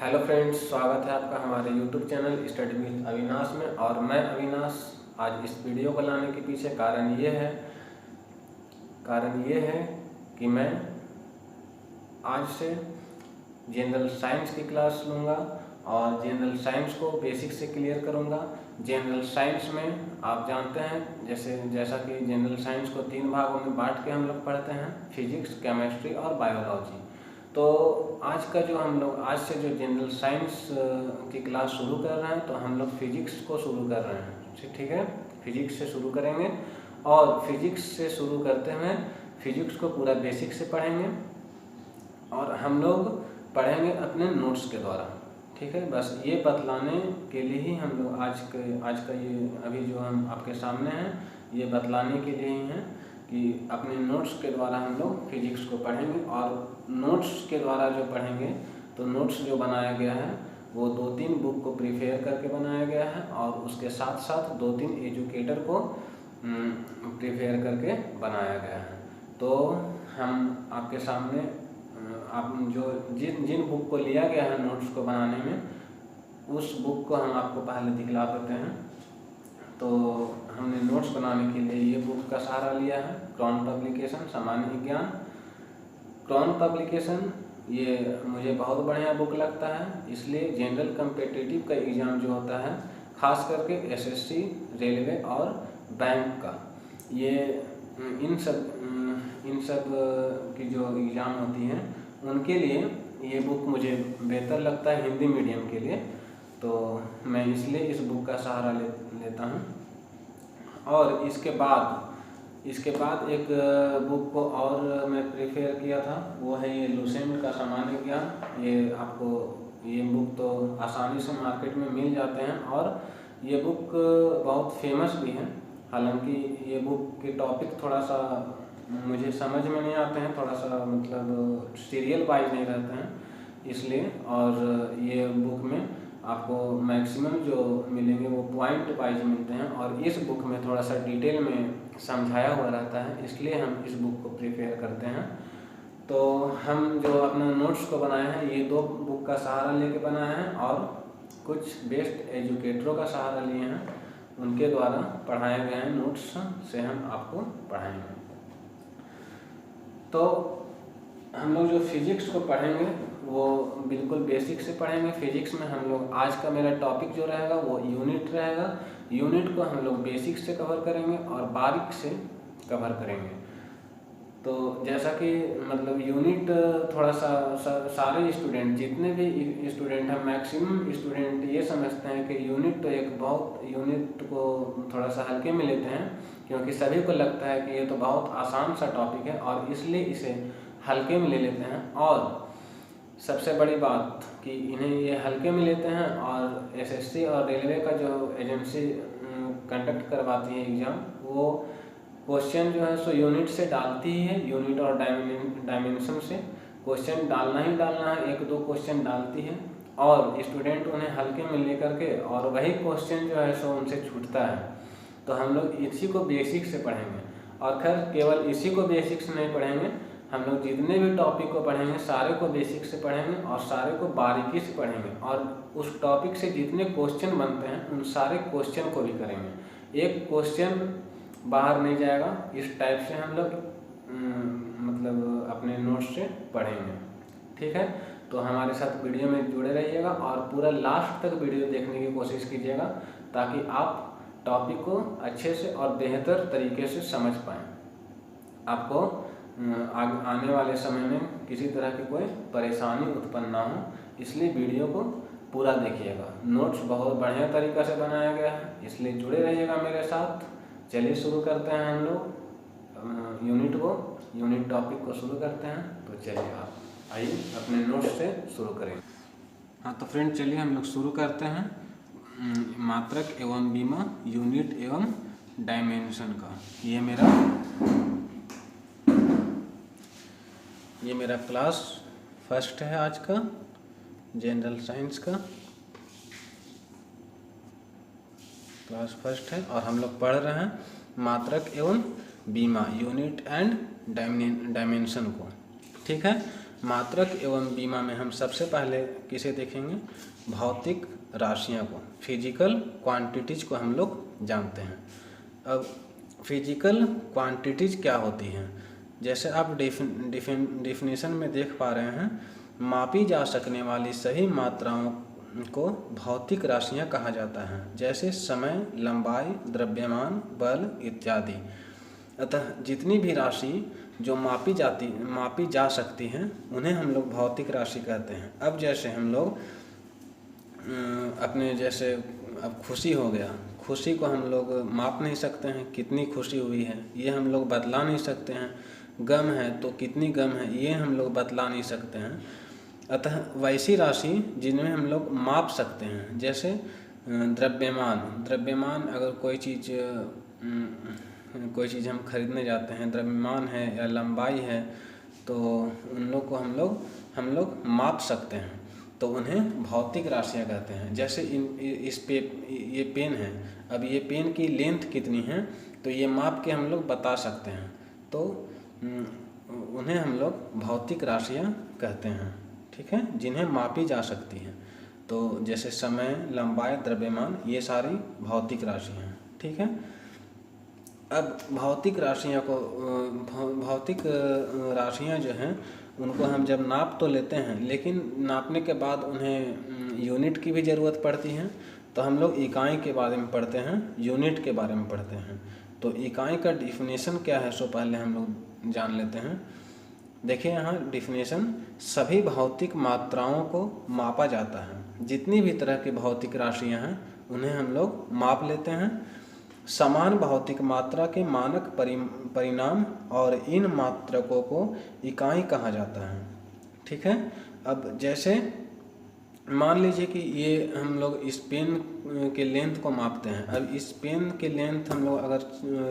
Hello friends, स्वागत है आपका हमारे YouTube channel study with Avinash में। और मैं अविनाश आज इस वीडियो को लाने के पीछे कारण ये है कि मैं आज से जनरल साइंस की क्लास लूँगा और जनरल साइंस को बेसिक से क्लियर करूँगा। जनरल साइंस में आप जानते हैं जैसा कि जनरल साइंस को 3 भागों में बांट के हम लोग पढ़ते हैं, फिजिक्स, केमिस्ट्री और बायोलॉजी। तो आज से जो जनरल साइंस की क्लास शुरू कर रहे हैं, तो हम लोग फिजिक्स को शुरू कर रहे हैं। ठीक है, फिजिक्स से शुरू करेंगे और फिजिक्स से शुरू करते हुए फिजिक्स को पूरा बेसिक से पढ़ेंगे और हम लोग पढ़ेंगे अपने नोट्स के द्वारा। ठीक है, बस ये बतलाने के लिए ही हम लोग आज का ये अभी जो हम आपके सामने हैं, ये बतलाने के लिए ही हैं कि अपने नोट्स के द्वारा हम लोग फिजिक्स को पढ़ेंगे। और नोट्स के द्वारा जो पढ़ेंगे, तो नोट्स जो बनाया गया है वो 2-3 बुक को प्रिपेयर करके बनाया गया है और उसके साथ साथ 2-3 एजुकेटर को प्रिपेयर करके बनाया गया है। तो हम आपके सामने आप जो जिन बुक को लिया गया है नोट्स को बनाने में, उस बुक को हम आपको पहले दिखला देते हैं। तो हमने नोट्स बनाने के लिए ये बुक का सहारा लिया है, क्रॉन पब्लिकेशन सामान्य विज्ञान। क्रॉन पब्लिकेशन ये मुझे बहुत बढ़िया बुक लगता है, इसलिए जनरल कम्पिटिटिव का एग्ज़ाम जो होता है, ख़ास करके एसएससी, रेलवे और बैंक का, ये इन सब की जो एग्ज़ाम होती हैं उनके लिए ये बुक मुझे बेहतर लगता है हिंदी मीडियम के लिए। तो मैं इसलिए इस बुक का सहारा लेता हूँ। और इसके बाद एक बुक को और मैं प्रेफर किया था, वो है ये लुसेंट का सामान्य ज्ञान। ये बुक तो आसानी से मार्केट में मिल जाते हैं और ये बुक बहुत फेमस भी है। हालांकि ये बुक के टॉपिक थोड़ा सा मुझे समझ में नहीं आते हैं, थोड़ा सा मतलब सीरियल वाइज नहीं रहते हैं इसलिए। और ये बुक में आपको मैक्सिमम जो मिलेंगे वो पॉइंट वाइज मिलते हैं और इस बुक में थोड़ा सा डिटेल में समझाया हुआ रहता है, इसलिए हम इस बुक को प्रिपेयर करते हैं। तो हम जो अपना नोट्स को बनाए हैं, ये 2 बुक का सहारा लेके बनाए हैं और कुछ बेस्ट एजुकेटरों का सहारा लिए हैं, उनके द्वारा पढ़ाए गए हैं नोट्स से हम आपको पढ़ाएंगे। तो हम लोग जो फिजिक्स को पढ़ेंगे वो बिल्कुल बेसिक से पढ़ेंगे। फिजिक्स में हम लोग आज का मेरा टॉपिक जो रहेगा वो यूनिट रहेगा। यूनिट को हम लोग बेसिक से कवर करेंगे और बारीक से कवर करेंगे। तो जैसा कि मतलब यूनिट थोड़ा सा सारे स्टूडेंट, जितने भी स्टूडेंट हैं, मैक्सिमम स्टूडेंट ये समझते हैं कि यूनिट को थोड़ा सा हल्के में लेते हैं, क्योंकि सभी को लगता है कि ये तो बहुत आसान सा टॉपिक है और इसलिए इसे हल्के में ले लेते हैं। और सबसे बड़ी बात कि इन्हें ये हल्के में लेते हैं और एसएससी और रेलवे का जो एजेंसी कंडक्ट करवाती है एग्ज़ाम, वो क्वेश्चन जो है सो यूनिट से डालती ही है। यूनिट और डायमेंशन से क्वेश्चन डालना ही डालना है, 1-2 क्वेश्चन डालती है और स्टूडेंट उन्हें हल्के में लेकर के और वही क्वेश्चन जो है सो उनसे छूटता है। तो हम लोग इसी को बेसिक से पढ़ेंगे। और खैर केवल इसी को बेसिक से नहीं पढ़ेंगे, हम लोग जितने भी टॉपिक को पढ़ेंगे सारे को बेसिक से पढ़ेंगे और सारे को बारीकी से पढ़ेंगे और उस टॉपिक से जितने क्वेश्चन बनते हैं उन सारे क्वेश्चन को भी करेंगे। एक क्वेश्चन बाहर नहीं जाएगा, इस टाइप से हम लोग मतलब अपने नोट्स से पढ़ेंगे। ठीक है, तो हमारे साथ वीडियो में जुड़े रहिएगा और पूरा लास्ट तक वीडियो देखने की कोशिश कीजिएगा, ताकि आप टॉपिक को अच्छे से और बेहतर तरीके से समझ पाएँ। आपको आने वाले समय में किसी तरह की कोई परेशानी उत्पन्न ना हो, इसलिए वीडियो को पूरा देखिएगा। नोट्स बहुत बढ़िया तरीक़ा से बनाया गया है, इसलिए जुड़े रहिएगा मेरे साथ। चलिए शुरू करते हैं हम लोग यूनिट टॉपिक को शुरू करते हैं। तो चलिए आप आइए अपने नोट्स से शुरू करें। हाँ, तो फ्रेंड चलिए हम लोग शुरू करते हैं मात्रक एवं बीमा, यूनिट एवं डायमेंशन का। ये मेरा क्लास फर्स्ट है आज का, जनरल साइंस का क्लास फर्स्ट है और हम लोग पढ़ रहे हैं मात्रक एवं बीमा, यूनिट एंड डायमेंशन को। ठीक है, मात्रक एवं बीमा में हम सबसे पहले किसे देखेंगे, भौतिक राशियाँ को, फिजिकल क्वांटिटीज को हम लोग जानते हैं। अब फिजिकल क्वांटिटीज क्या होती हैं, जैसे आप डिफिनीशन में देख पा रहे हैं, मापी जा सकने वाली सही मात्राओं को भौतिक राशियाँ कहा जाता है, जैसे समय, लंबाई, द्रव्यमान, बल इत्यादि। अतः जितनी भी राशि जो मापी जा सकती हैं उन्हें हम लोग भौतिक राशि कहते हैं। अब जैसे हम लोग अपने जैसे अब खुशी हो गया, खुशी को हम लोग माप नहीं सकते हैं, कितनी खुशी हुई है ये हम लोग बतला नहीं सकते हैं। गम है तो कितनी गम है ये हम लोग बतला नहीं सकते हैं। अतः वैसी राशि जिनमें हम लोग माप सकते हैं, जैसे द्रव्यमान अगर कोई चीज़ हम खरीदने जाते हैं, द्रव्यमान है या लंबाई है, तो उन लोग को हम लोग माप सकते हैं, तो उन्हें भौतिक राशियाँ कहते हैं। जैसे ये पेन है, अब ये पेन की लेंथ कितनी है तो ये माप के हम लोग बता सकते हैं, तो उन्हें हम लोग भौतिक राशियाँ कहते हैं, ठीक है, जिन्हें मापी जा सकती हैं। तो जैसे समय, लंबाई, द्रव्यमान ये सारी भौतिक राशि हैं, ठीक है। अब भौतिक राशियाँ जो हैं उनको हम जब नाप तो लेते हैं, लेकिन नापने के बाद उन्हें यूनिट की भी ज़रूरत पड़ती है, तो हम लोग इकाई के बारे में पढ़ते हैं, यूनिट के बारे में पढ़ते हैं। तो इकाई का डिफिनेशन क्या है सो पहले हम लोग जान लेते हैं। देखिए यहाँ डिफिनेशन, सभी भौतिक मात्राओं को मापा जाता है। जितनी भी तरह की भौतिक राशियाँ हैं उन्हें हम लोग माप लेते हैं। समान भौतिक मात्रा के मानक परिणाम और इन मात्रकों को इकाई कहा जाता है, ठीक है। अब जैसे मान लीजिए कि ये हम लोग इस पेन के लेंथ को मापते हैं। अब इस पेन के लेंथ हम लोग अगर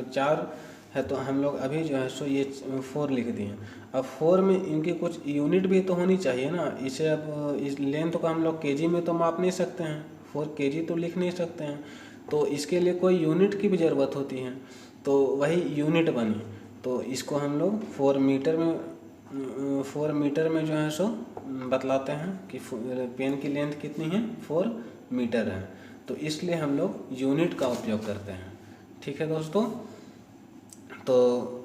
4 है तो हम लोग अभी जो है सो ये 4 लिख दिए। अब 4 में इनकी कुछ यूनिट भी तो होनी चाहिए ना। इसे अब इस लेंथ को हम लोग केजी में तो माप नहीं सकते हैं, 4 केजी तो लिख नहीं सकते हैं, तो इसके लिए कोई यूनिट की भी ज़रूरत होती है, तो वही यूनिट बनी। तो इसको हम लोग 4 मीटर में जो है सो बतलाते हैं कि पेन की लेंथ कितनी है, 4 मीटर है, तो इसलिए हम लोग यूनिट का उपयोग करते हैं, ठीक है दोस्तों। तो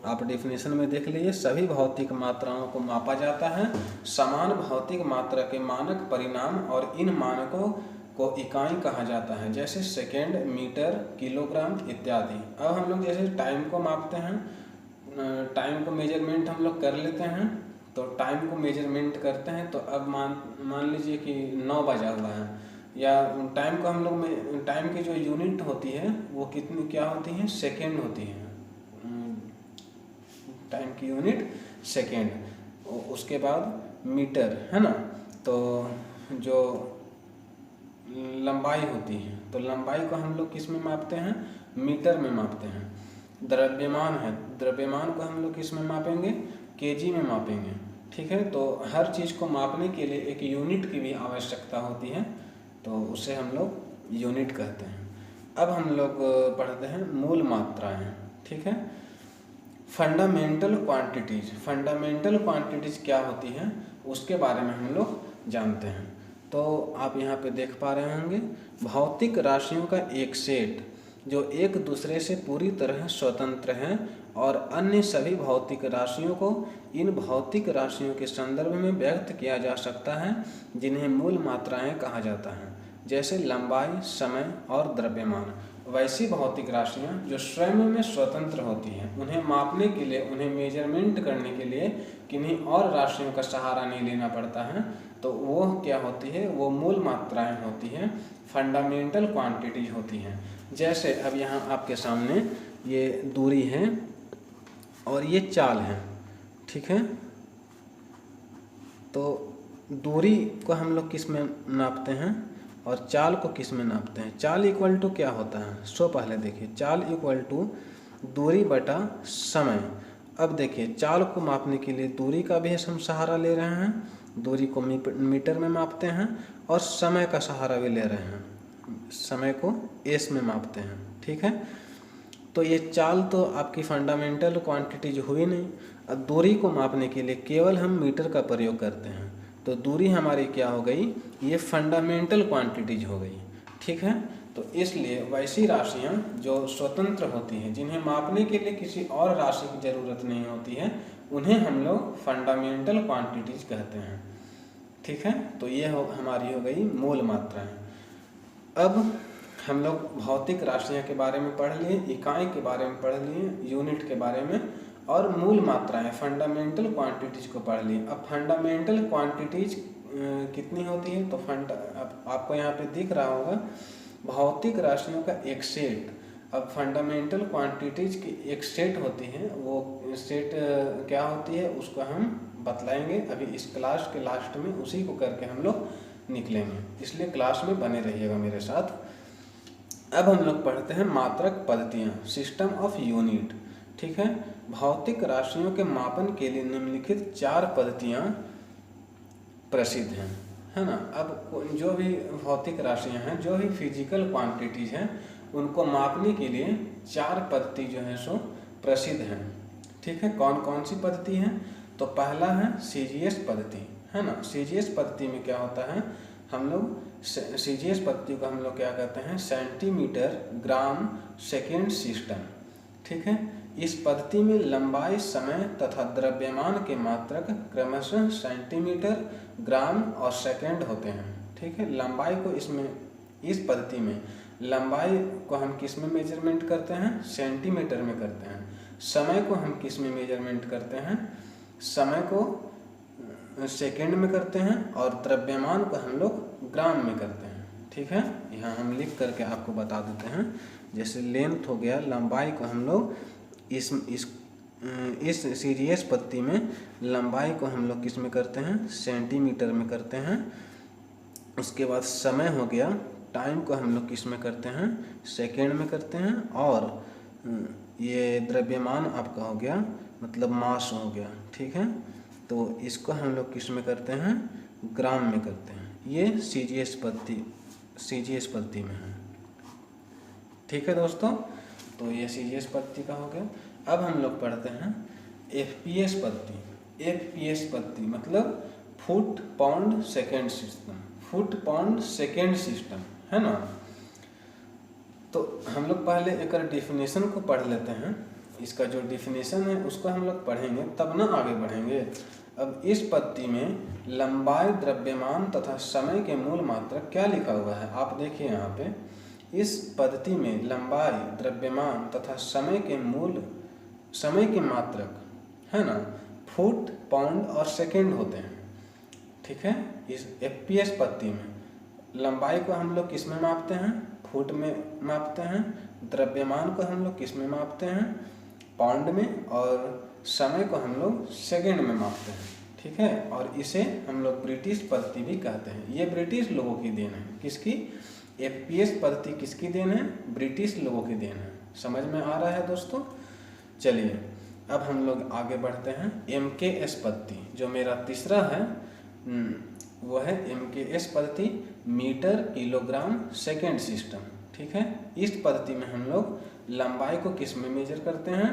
आप डेफिनेशन में देख लीजिए, सभी भौतिक मात्राओं को मापा जाता है। समान भौतिक मात्रा के मानक परिणाम और इन मानकों को इकाई कहा जाता है, जैसे सेकेंड, मीटर, किलोग्राम इत्यादि। अब हम लोग जैसे टाइम को मापते हैं, टाइम को मेजरमेंट हम लोग कर लेते हैं, तो टाइम को मेजरमेंट करते हैं, तो अब मान लीजिए कि 9 बजा हुआ है, या टाइम को हम लोग टाइम की जो यूनिट होती है वो कितनी क्या होती है, सेकेंड होती है, टाइम की यूनिट सेकेंड। उसके बाद मीटर है ना, तो जो लंबाई होती है तो लंबाई को हम लोग किस में मापते हैं, मीटर में मापते हैं। द्रव्यमान है, द्रव्यमान को हम लोग किस में मापेंगे, केजी में मापेंगे, ठीक है। तो हर चीज़ को मापने के लिए एक यूनिट की भी आवश्यकता होती है, तो उसे हम लोग यूनिट कहते हैं। अब हम लोग पढ़ते हैं मूल मात्राएं, ठीक है। फंडामेंटल क्वांटिटीज क्या होती हैं उसके बारे में हम लोग जानते हैं। तो आप यहाँ पे देख पा रहे होंगे, भौतिक राशियों का एक सेट जो एक दूसरे से पूरी तरह स्वतंत्र हैं और अन्य सभी भौतिक राशियों को इन भौतिक राशियों के संदर्भ में व्यक्त किया जा सकता है, जिन्हें मूल मात्राएं कहा जाता है, जैसे लंबाई, समय और द्रव्यमान। वैसी भौतिक राशियाँ जो स्वयं में स्वतंत्र होती हैं, उन्हें मापने के लिए, उन्हें मेजरमेंट करने के लिए किन्हीं और राशियों का सहारा नहीं लेना पड़ता है, तो वो क्या होती है, वो मूल मात्राएं होती हैं, फंडामेंटल क्वांटिटीज होती हैं। जैसे अब यहाँ आपके सामने ये दूरी है और ये चाल है, ठीक है। तो दूरी को हम लोग किस में नापते हैं और चाल को किस में नापते हैं। चाल इक्वल टू क्या होता है, सो पहले देखिए, चाल इक्वल टू दूरी बटा समय। अब देखिए, चाल को मापने के लिए दूरी का भी हम सहारा ले रहे हैं, दूरी को मीटर में मापते हैं, और समय का सहारा भी ले रहे हैं, समय को एस में मापते हैं, ठीक है। तो ये चाल तो आपकी फंडामेंटल क्वांटिटीज हुई नहीं। अब दूरी को मापने के लिए केवल हम मीटर का प्रयोग करते हैं, तो दूरी हमारी क्या हो गई, ये फंडामेंटल क्वांटिटीज हो गई। ठीक है, तो इसलिए वैसी राशियाँ जो स्वतंत्र होती हैं, जिन्हें मापने के लिए किसी और राशि की ज़रूरत नहीं होती है, उन्हें हम लोग फंडामेंटल क्वांटिटीज कहते हैं। ठीक है, तो ये हमारी हो गई मूल मात्राएं। अब हम लोग भौतिक राशियाँ के बारे में पढ़ लिए, इकाई के बारे में पढ़ लिए, यूनिट के बारे में, और मूल मात्राएं फंडामेंटल क्वांटिटीज को पढ़ लिए। अब फंडामेंटल क्वांटिटीज कितनी होती है, तो आपको यहाँ पे दिख रहा होगा भौतिक राशियों का एक सेट। अब फंडामेंटल क्वांटिटीज की एक सेट होती है, वो सेट क्या होती है उसको हम बतलाएंगे अभी इस क्लास के लास्ट में, उसी को करके हम लोग निकलेंगे, इसलिए क्लास में बने रहिएगा मेरे साथ। अब हम लोग पढ़ते हैं मात्रक पद्धतियाँ, सिस्टम ऑफ यूनिट। ठीक है, भौतिक राशियों के मापन के लिए निम्नलिखित 4 पद्धतियाँ प्रसिद्ध हैं, है ना। अब जो भी भौतिक राशियाँ हैं, जो भी फिजिकल क्वांटिटीज हैं, उनको मापने के लिए 4 पद्धति जो है सो प्रसिद्ध हैं। ठीक है, कौन कौन सी पद्धति हैं, तो पहला है सीजीएस पद्धति, है ना। सीजीएस पद्धति में क्या होता है, हम लोग सीजीएस पद्धति को हम लोग क्या कहते हैं, सेंटीमीटर ग्राम सेकेंड सिस्टम। ठीक है, इस पद्धति में लंबाई, समय तथा द्रव्यमान के मात्रक क्रमशः सेंटीमीटर, ग्राम और सेकेंड होते हैं। ठीक है, लंबाई को इस पद्धति में लंबाई को हम किस में मेजरमेंट करते हैं, सेंटीमीटर में करते हैं। समय को हम किस में मेजरमेंट करते हैं, समय को सेकेंड में करते हैं, और द्रव्यमान को हम लोग ग्राम में करते हैं। ठीक है, यहाँ हम लिख करके आपको बता देते हैं। जैसे लेंथ हो गया, लंबाई को हम लोग इस सीजीएस पद्धति में लंबाई को हम लोग किस में करते हैं, सेंटीमीटर में करते हैं। उसके बाद समय हो गया, टाइम को हम लोग किस में करते हैं, सेकेंड में करते हैं। और ये द्रव्यमान आपका हो गया, मतलब मास हो गया। ठीक है, तो इसको हम लोग किस में करते हैं, ग्राम में करते हैं। ये सीजीएस पद्धति में है। ठीक है दोस्तों, तो ये सीजीएस पद्धति का हो गया। अब हम लोग पढ़ते हैं एफपीएस पद्धति। एफपीएस पद्धति मतलब foot pound second system, foot pound second system, है ना। तो हम लोग पहले एक डेफिनेशन को पढ़ लेते हैं। इसका जो डेफिनेशन है उसको हम लोग पढ़ेंगे, तब ना आगे बढ़ेंगे। अब इस पद्धति में लंबाई, द्रव्यमान तथा समय के मूल मात्रक क्या लिखा हुआ है, आप देखिए यहाँ पे। इस पद्धति में लंबाई, द्रव्यमान तथा समय के मात्रक, है ना, फुट, पाउंड और सेकेंड होते हैं। ठीक है, इस एफपीएस पद्धति में लंबाई को हम लोग किस में मापते हैं, फुट में मापते हैं। द्रव्यमान को हम लोग किस में मापते हैं, पाउंड में। और समय को हम लोग सेकेंड में मापते हैं। ठीक है, और इसे हम लोग ब्रिटिश पद्धति भी कहते हैं। ये ब्रिटिश लोगों की देन है। किसकी, एफपीएस पद्धति किसकी देन है, ब्रिटिश लोगों की देन है। समझ में आ रहा है दोस्तों। चलिए अब हम लोग आगे बढ़ते हैं। एमकेएस पद्धति, जो मेरा तीसरा है वो है एमकेएस पद्धति, मीटर, किलोग्राम, सेकेंड सिस्टम। ठीक है, इस पद्धति में हम लोग लंबाई को किस में मेजर करते हैं,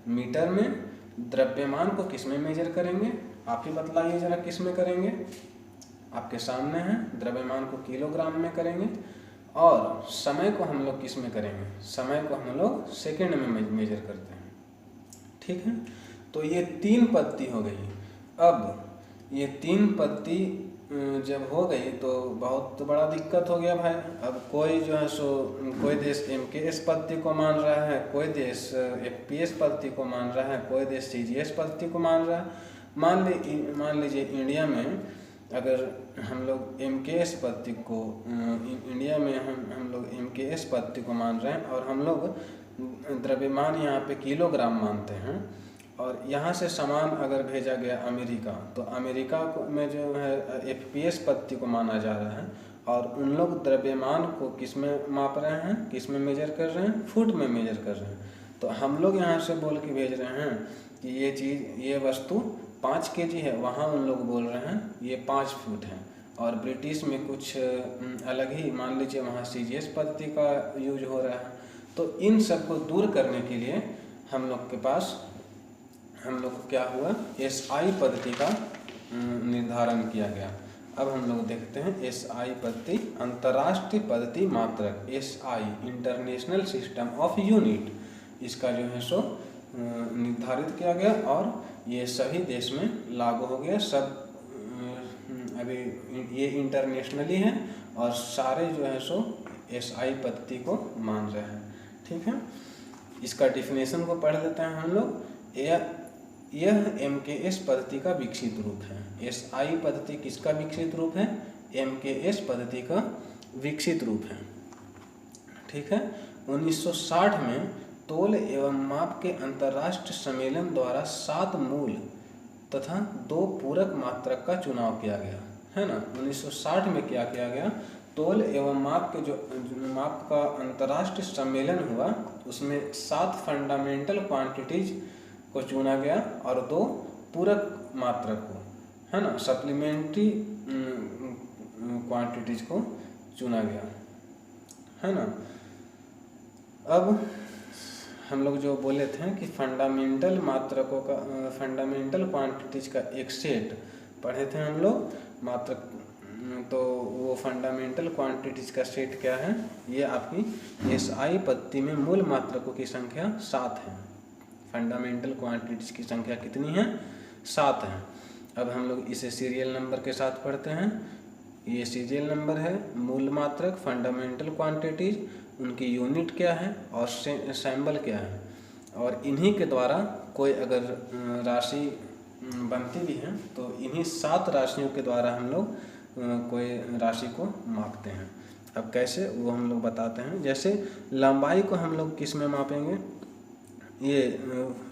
मीटर में। द्रव्यमान को किस में मेजर करेंगे, आप ही बतलाइए जरा किस में करेंगे, आपके सामने है। द्रव्यमान को किलोग्राम में करेंगे। और समय को हम लोग किस में करेंगे, समय को हम लोग सेकेंड में मेजर करते हैं। ठीक है, तो ये 3 पद्धति हो गई। अब ये 3 पद्धति जब हो गई तो बहुत बड़ा दिक्कत हो गया भाई। अब कोई जो है सो कोई देश एमकेएस पद्धति को मान रहा है, कोई देश एफपीएस पद्धति को मान रहा है, कोई देश सीजीएस पद्धति को मान रहा है। मान लीजिए इंडिया में अगर हम लोग एमकेएस पद्धति को इंडिया में हम लोग एमकेएस पद्धति को मान रहे हैं, और हम लोग द्रव्यमान यहाँ पे किलोग्राम मानते हैं। और यहाँ से सामान अगर भेजा गया अमेरिका, तो अमेरिका में जो है एफपीएस पद्धति को माना जा रहा है। और उन लोग द्रव्यमान को किस में माप रहे हैं, किस में मेजर कर रहे हैं, फुट में मेजर कर रहे हैं। तो हम लोग यहाँ से बोल के भेज रहे हैं कि ये वस्तु 5 kg है, वहाँ उन लोग बोल रहे हैं ये 5 फुट है। और ब्रिटिश में कुछ अलग ही, मान लीजिए वहाँ सीजीएस पद्धति का यूज हो रहा है, तो इन सब को दूर करने के लिए हम लोग को क्या हुआ, SI पद्धति का निर्धारण किया गया। अब हम लोग देखते हैं SI पद्धति, अंतर्राष्ट्रीय पद्धति मात्रक, SI international system of unit, इसका जो है सो निर्धारित किया गया और ये सभी देश में लागू हो गया। सब अभी ये इंटरनेशनली है और सारे जो है सो SI पद्धति को मान रहे हैं। ठीक है, इसका डिफिनेशन को पढ़ लेते हैं हम लोग। यह MKS पद्धति का विकसित रूप है। SI पद्धति किसका विकसित रूप है? MKS पद्धति का विकसित रूप है। ठीक है, 1960 में तोल एवं माप के अंतर्राष्ट्रीय सम्मेलन द्वारा 7 मूल तथा 2 पूरक मात्रक का चुनाव किया गया है ना। 1960 में क्या किया गया, तोल एवं माप के जो माप का अंतर्राष्ट्रीय सम्मेलन हुआ, उसमें 7 फंडामेंटल क्वांटिटीज को चुना गया और 2 पूरक मात्रक को, है ना, सप्लीमेंट्री क्वांटिटीज को चुना गया, है ना। अब हम लोग जो बोले थे कि फंडामेंटल मात्रकों का, फंडामेंटल क्वांटिटीज का एक सेट पढ़े थे हम लोग मात्रक, तो वो फंडामेंटल क्वांटिटीज का सेट क्या है, ये आपकी SI पद्धति में मूल मात्रकों की संख्या 7 है। फंडामेंटल क्वांटिटीज की संख्या कितनी है? 7 है। अब हम लोग इसे सीरियल नंबर के साथ पढ़ते हैं। ये सीरियल नंबर है, मूल मात्रक, फंडामेंटल क्वांटिटीज, उनकी यूनिट क्या है और सैम्बल क्या है, और इन्हीं के द्वारा कोई अगर राशि बनती भी है तो इन्हीं 7 राशियों के द्वारा हम लोग कोई राशि को मापते हैं। अब कैसे, वो हम लोग बताते हैं। जैसे लंबाई को हम लोग किस में मापेंगे, ये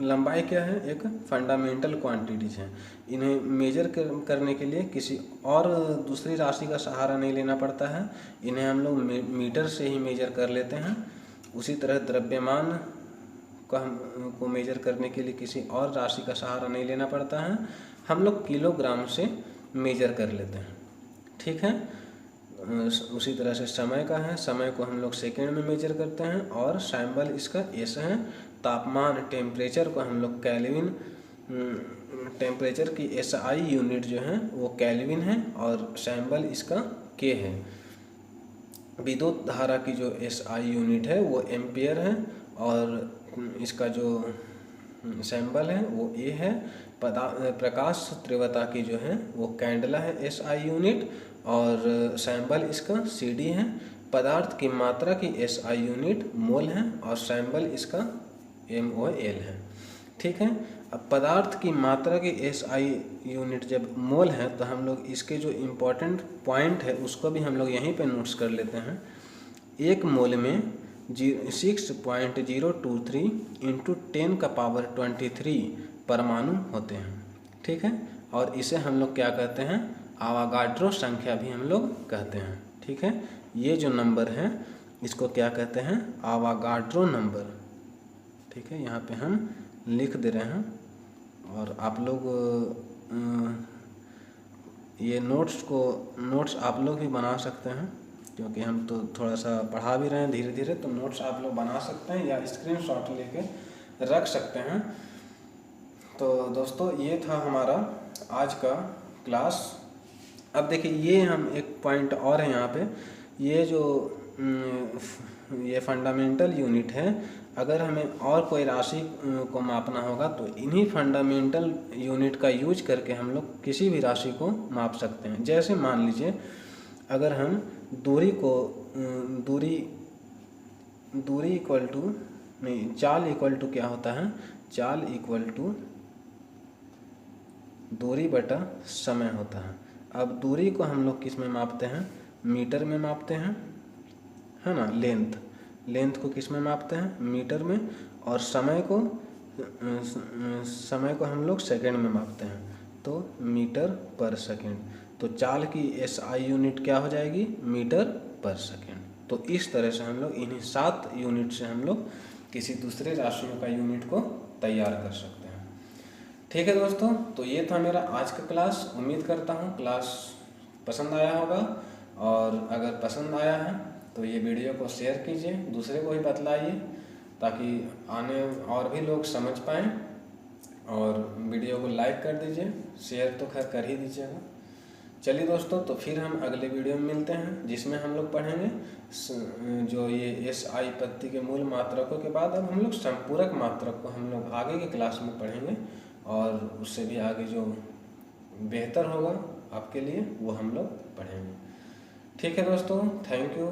लंबाई क्या है, एक फंडामेंटल क्वांटिटीज है। इन्हें मेजर करने के लिए किसी और दूसरी राशि का सहारा नहीं लेना पड़ता है, इन्हें हम लोग मीटर से ही मेजर कर लेते हैं। उसी तरह द्रव्यमान को मेजर करने के लिए किसी और राशि का सहारा नहीं लेना पड़ता है, हम लोग किलोग्राम से मेजर कर लेते हैं। ठीक है, उसी तरह से समय का है, समय को हम लोग सेकेंड में मेजर करते हैं और सैम्बल इसका S है। तापमान, टेम्परेचर को हम लोग केल्विन, टेम्परेचर की SI यूनिट जो है वो केल्विन है और सैम्बल इसका K है। विद्युत धारा की जो SI यूनिट है वो एम्पियर है और इसका जो सैम्बल है वो A है। प्रकाश तीव्रता की जो है वो कैंडला है SI यूनिट और सैम्बल इसका CD है। पदार्थ की मात्रा की SI यूनिट मोल है और सैम्बल इसका MOL है। ठीक है, अब पदार्थ की मात्रा की SI यूनिट जब मोल है तो हम लोग इसके जो इम्पोर्टेंट पॉइंट है उसको भी हम लोग यहीं पे नोट्स कर लेते हैं। 1 मोल में 6.023 × 10⁻23 परमाणु होते हैं। ठीक है, और इसे हम लोग क्या कहते हैं, आवागाड्रो संख्या भी हम लोग कहते हैं। ठीक है, ये जो नंबर है इसको क्या कहते हैं, आवागाड्रो नंबर। ठीक है, यहाँ पे हम लिख दे रहे हैं और आप लोग ये नोट्स आप लोग भी बना सकते हैं, क्योंकि हम तो थोड़ा सा पढ़ा भी रहे हैं धीरे धीरे, तो नोट्स आप लोग बना सकते हैं या स्क्रीनशॉट लेके रख सकते हैं। तो दोस्तों ये था हमारा आज का क्लास। अब देखिए ये हम एक पॉइंट और है यहाँ पे, ये जो ये फंडामेंटल यूनिट है, अगर हमें और कोई राशि को मापना होगा तो इन्हीं फंडामेंटल यूनिट का यूज करके हम लोग किसी भी राशि को माप सकते हैं। जैसे मान लीजिए अगर हम दूरी इक्वल टू नहीं, चाल इक्वल टू क्या होता है, चाल इक्वल टू दूरी बटा समय होता है। अब दूरी को हम लोग किस में मापते हैं, मीटर में मापते हैं, है ना। लेंथ को किस में मापते हैं, मीटर में, और समय को हम लोग सेकंड में मापते हैं, तो मीटर पर सेकंड। तो चाल की SI यूनिट क्या हो जाएगी, मीटर पर सेकंड। तो इस तरह से हम लोग इन्हीं 7 यूनिट से हम लोग किसी दूसरे राशियों का यूनिट को तैयार कर सकते हैं। ठीक है दोस्तों, तो ये था मेरा आज का क्लास। उम्मीद करता हूँ क्लास पसंद आया होगा, और अगर पसंद आया है तो ये वीडियो को शेयर कीजिए, दूसरे को भी बतलाइए। ताकि आने और भी लोग समझ पाएँ। और वीडियो को लाइक कर दीजिए, शेयर तो खैर कर ही दीजिएगा। चलिए दोस्तों, तो फिर हम अगले वीडियो में मिलते हैं, जिसमें हम लोग पढ़ेंगे जो ये SI पत्ती के मूल मात्रकों के बाद अब हम लोग संपूरक मात्रक को हम लोग आगे के क्लास में पढ़ेंगे, और उससे भी आगे जो बेहतर होगा आपके लिए वो हम लोग पढ़ेंगे। ठीक है दोस्तों, थैंक यू।